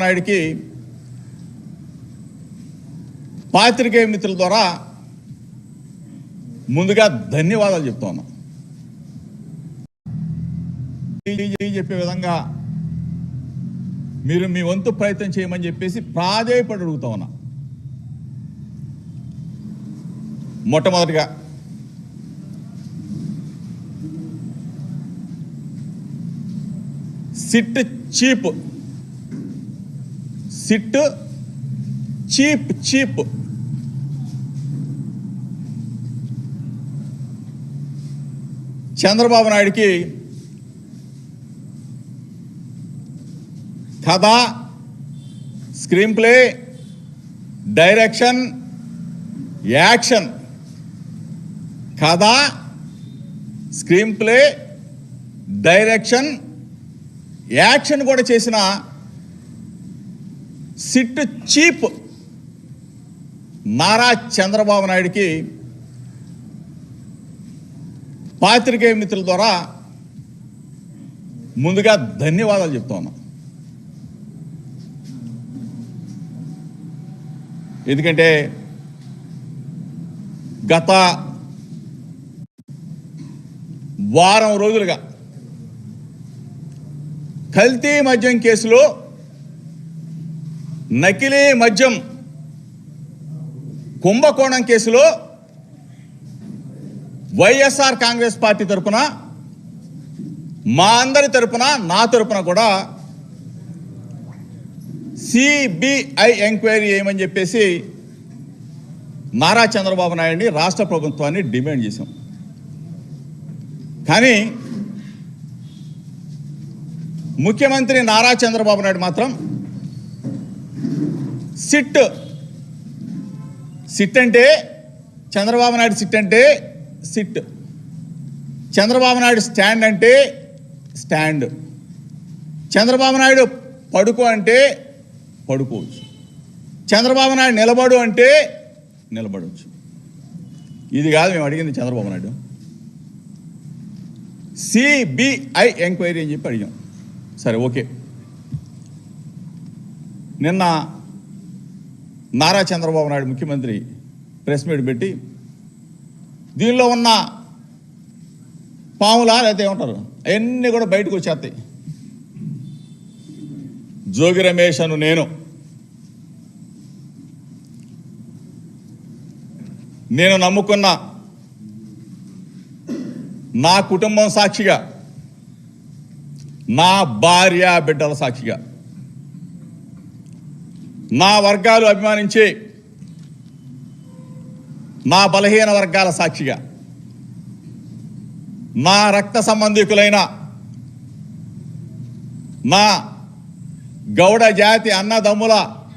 నాయుడికి పాత్రికేయ మిత్రుల ద్వారా ముందుగా ధన్యవాదాలు చెప్తా ఉన్నా. చెప్పే విధంగా మీరు మీ వంతు ప్రయత్నం చేయమని చెప్పేసి ప్రాధేయపడి అడుగుతా ఉన్నా. మొట్టమొదటిగా సిట్ చీప్ చంద్రబాబు నాయుడికి కథ, స్క్రీన్ ప్లే, డైరెక్షన్, యాక్షన్, కథ, స్క్రీన్ ప్లే, డైరెక్షన్, యాక్షన్ కూడా చేసిన సిట్ చీప్ నారా చంద్రబాబు నాయుడికి పాత్రికేయ మిత్రుల ద్వారా ముందుగా ధన్యవాదాలు చెప్తా ఉన్నా. ఎందుకంటే గత వారం రోజులుగా కల్తీ మద్యం కేసులో, నకిలీ మద్యం కుంభకోణం కేసులో వైఎస్ఆర్ కాంగ్రెస్ పార్టీ తరఫున, మా అందరి తరఫున, నా తరఫున కూడా సిబిఐ ఎంక్వైరీ చేయమని చెప్పేసి నారా చంద్రబాబు నాయుడిని, రాష్ట్ర ప్రభుత్వాన్ని డిమాండ్ చేశాం. కానీ ముఖ్యమంత్రి నారా చంద్రబాబు నాయుడు మాత్రం సిట్ అంటే చంద్రబాబు నాయుడు సిట్, చంద్రబాబు నాయుడు స్టాండ్ అంటే స్టాండ్, చంద్రబాబు నాయుడు పడుకో అంటే పడుకోవచ్చు, చంద్రబాబు నాయుడు నిలబడు అంటే నిలబడవచ్చు. ఇది కాదు మేము అడిగింది. చంద్రబాబు నాయుడు సిబిఐ ఎంక్వైరీ అని చెప్పి అడిగాం. సరే, ఓకే. నిన్న నారా చంద్రబాబు నాయుడు ముఖ్యమంత్రి ప్రెస్ మీట్ పెట్టి దీనిలో ఉన్న పాములా లేకపోతే ఏమంటారు అవన్నీ కూడా బయటకు వచ్చేస్తాయి. జోగి రమేష్ అను నేను నమ్ముకున్న నా కుటుంబం సాక్షిగా, నా భార్య బిడ్డల సాక్షిగా, నా వర్గాలు అభిమానించే నా బలహీన వర్గాల సాక్షిగా, నా రక్త సంబంధికులైన నా గౌడ జాతి అన్నదమ్ముల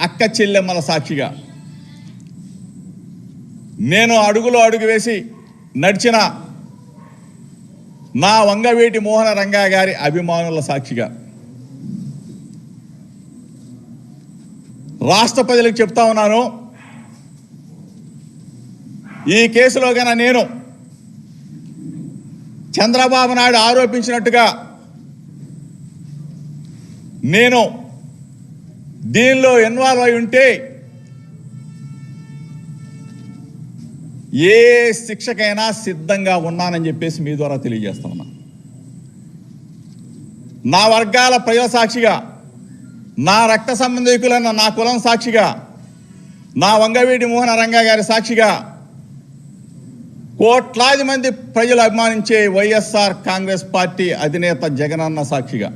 అక్క చెల్లెమ్మల సాక్షిగా, నేను అడుగులో అడుగు వేసి నడిచిన నా వంగవీటి మోహన రంగా గారి అభిమానుల సాక్షిగా, రాష్ట్ర ప్రజలకు చెప్తా ఉన్నాను, ఈ కేసులో కన్నా నేను చంద్రబాబు నాయుడు ఆరోపించినట్టుగా నేను దీనిలో ఇన్వాల్వ్ అయి ఉంటే ఏ శిక్షకైనా సిద్ధంగా ఉన్నానని చెప్పేసి మీ ద్వారా తెలియజేస్తా ఉన్నా. నా వర్గాల ప్రజల సాక్షిగా, నా రక్త సంబంధికులన్న నా కులం సాక్షిగా, నా వంగవీటి మోహన రంగా గారి సాక్షిగా, కోట్లాది మంది ప్రజలు అభిమానించే వైఎస్ఆర్ కాంగ్రెస్ పార్టీ అధినేత జగనన్న సాక్షిగా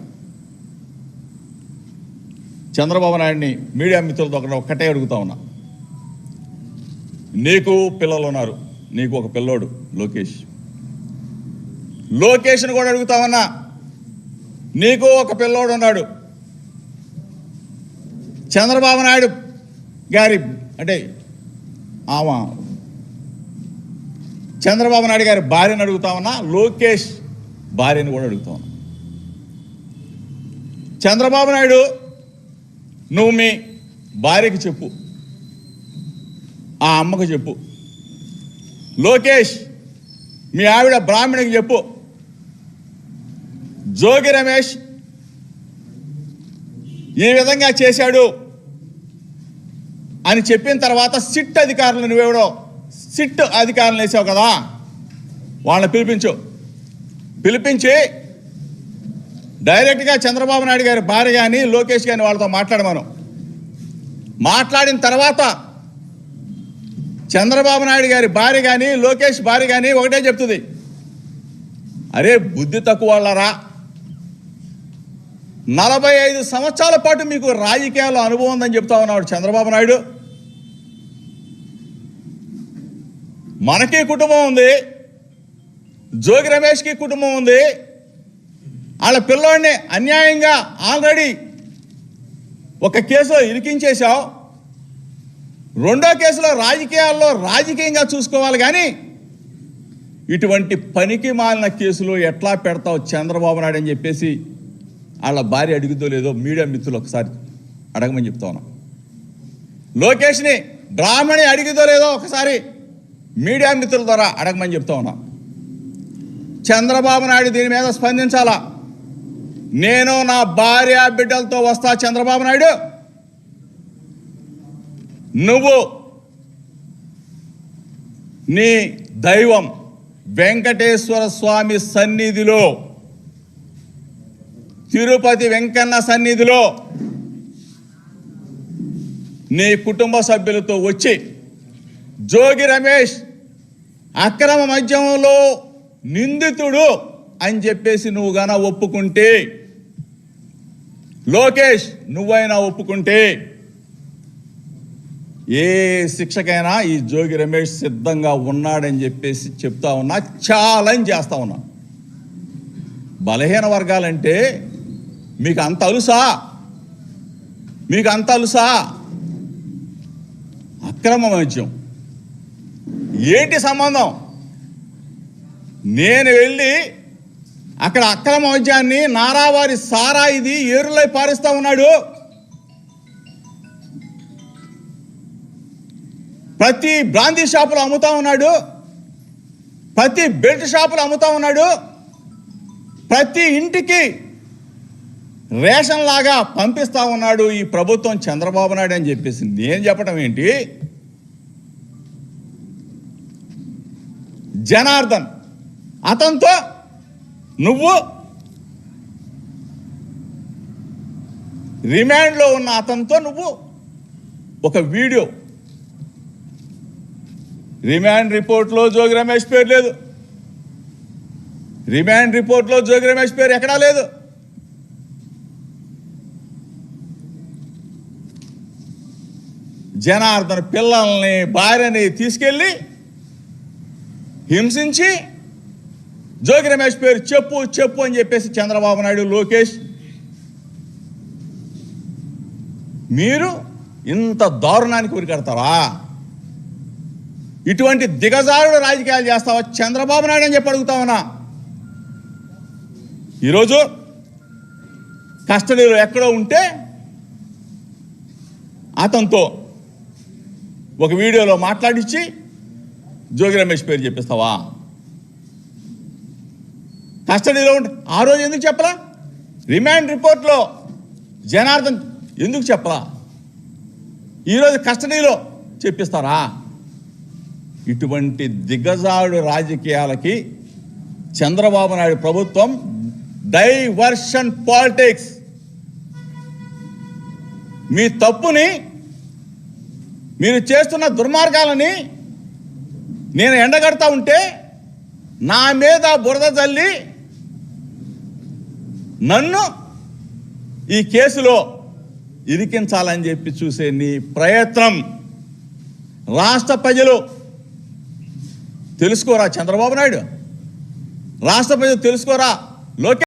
చంద్రబాబు నాయుడిని మీడియా మిత్రులతో ఒక్కటే అడుగుతా ఉన్నా. నీకు పిల్లలు ఉన్నారు, నీకు ఒక పిల్లోడు లోకేష్ను కూడా అడుగుతా ఉన్నా. నీకు ఒక పిల్లోడు ఉన్నాడు. చంద్రబాబు నాయుడు గారి అంటే చంద్రబాబు నాయుడు గారి భార్యను అడుగుతా ఉన్నా, లోకేష్ భార్యను కూడా అడుగుతా ఉన్నా. చంద్రబాబు నాయుడు, నువ్వు మీ భార్యకి చెప్పు, ఆ అమ్మకు చెప్పు. లోకేష్, మీ ఆవిడ బ్రాహ్మణికి చెప్పు. జోగి రమేష్ ఈ విధంగా చేశాడు అని చెప్పిన తర్వాత సిట్ అధికారులు నువ్వెవడో సిట్ అధికారులు వేసావు కదా, వాళ్ళని పిలిపించి డైరెక్ట్గా చంద్రబాబు నాయుడు గారి భార్య కానీ లోకేష్ కానీ వాళ్ళతో మాట్లాడమను. మాట్లాడిన తర్వాత చంద్రబాబు నాయుడు గారి భార్య కానీ లోకేష్ భార్య కానీ ఒకటే చెప్తుంది, అరే బుద్ధి తక్కువ వాళ్ళరా, 45 సంవత్సరాల పాటు మీకు రాజకీయాల్లో అనుభవం ఉందని చెప్తా ఉన్నాడు చంద్రబాబు నాయుడు. మనకి కుటుంబం ఉంది, జోగి రమేష్కి కుటుంబం ఉంది. వాళ్ళ పిల్లోడిని అన్యాయంగా ఆల్రెడీ ఒక కేసులో ఇరికించేశావు, రెండో కేసులో రాజకీయంగా చూసుకోవాలి. కానీ ఇటువంటి పనికి మాలిన కేసులు ఎట్లా పెడతావు చంద్రబాబు నాయుడు అని చెప్పేసి వాళ్ళ భార్య అడుగుదో లేదో మీడియా మిత్రులు ఒకసారి అడగమని చెప్తా ఉన్నాం. లోకేష్ని బ్రాహ్మణి అడిగిదో లేదో ఒకసారి మీడియా మిత్రుల ద్వారా అడగమని చెప్తా ఉన్నాం. చంద్రబాబు నాయుడు దీని మీద స్పందించాలా. నేను నా భార్య బిడ్డలతో వస్తా చంద్రబాబు నాయుడు, నువ్వు నీ దైవం వెంకటేశ్వర స్వామి సన్నిధిలో, తిరుపతి వెంకన్న సన్నిధిలో నీ కుటుంబ సభ్యులతో వచ్చి జోగి రమేష్ అక్రమ మద్యంలో నిందితుడు అని చెప్పేసి నువ్వు గాన ఒప్పుకుంటే, లోకేష్ నువ్వైనా ఒప్పుకుంటే ఏ శిక్షకైనా ఈ జోగి రమేష్ సిద్ధంగా ఉన్నాడని చెప్పేసి చెప్తా ఉన్నా, ఛాలెంజ్ చేస్తా ఉన్నా. బలహీన వర్గాలంటే మీకు అంత అలుసా? అక్రమ మద్యం ఏంటి సంబంధం? నేను వెళ్ళి అక్కడ అక్రమ మద్యాన్ని నారావారి సారా ఇది ఏరులై పారిస్తా ఉన్నాడు. ప్రతి బ్రాందీ షాపులో అమ్ముతా ఉన్నాడు, ప్రతి బెల్ట్ షాపులో అమ్ముతా ఉన్నాడు, ప్రతి ఇంటికి రేషన్ లాగా పంపిస్తా ఉన్నాడు ఈ ప్రభుత్వం చంద్రబాబు నాయుడు అని చెప్పేసి నేను చెప్పడం ఏంటి? జనార్దన్ అతనితో నువ్వు, రిమాండ్లో ఉన్న అతనితో నువ్వు ఒక వీడియో, రిమాండ్ రిపోర్ట్లో జోగి రమేష్ పేరు లేదు, రిమాండ్ రిపోర్ట్లో జోగి రమేష్ పేరు ఎక్కడా లేదు. జనార్దన్ పిల్లల్ని భార్యని తీసుకెళ్ళి హింసించి జోగి రమేష్ పేరు చెప్పు అని చెప్పేసి చంద్రబాబు నాయుడు, లోకేష్ మీరు ఇంత దారుణానికి ఉరికడతారా? ఇటువంటి దిగజారుడు రాజకీయాలు చేస్తావా చంద్రబాబు నాయుడు అని చెప్పి అడుగుతా ఉన్నా. ఈరోజు కస్టడీలో ఎక్కడో ఉంటే అతనితో ఒక వీడియోలో మాట్లాడించి జోగి రమేష్ పేరు చెప్పిస్తావా? కస్టడీలో ఉంటే ఆ రోజు ఎందుకు చెప్పలా? రిమాండ్ రిపోర్ట్లో జనార్దన్ ఎందుకు చెప్పలా? ఈరోజు కస్టడీలో చెప్పిస్తారా? ఇటువంటి దిగజారుడు రాజకీయాలకి చంద్రబాబు నాయుడు ప్రభుత్వం డైవర్షన్ పాలిటిక్స్, మీ తప్పుని, మీరు చేస్తున్న దుర్మార్గాలని నేను ఎండగడతా ఉంటే నా మీద బురద జల్లి నన్ను ఈ కేసులో ఇరికించాలని చెప్పి చూసే నీ ప్రయత్నం రాష్ట్ర ప్రజలు తెలుసుకోరా చంద్రబాబు నాయుడు? రాష్ట్ర ప్రజలు తెలుసుకోరా లోకేష్?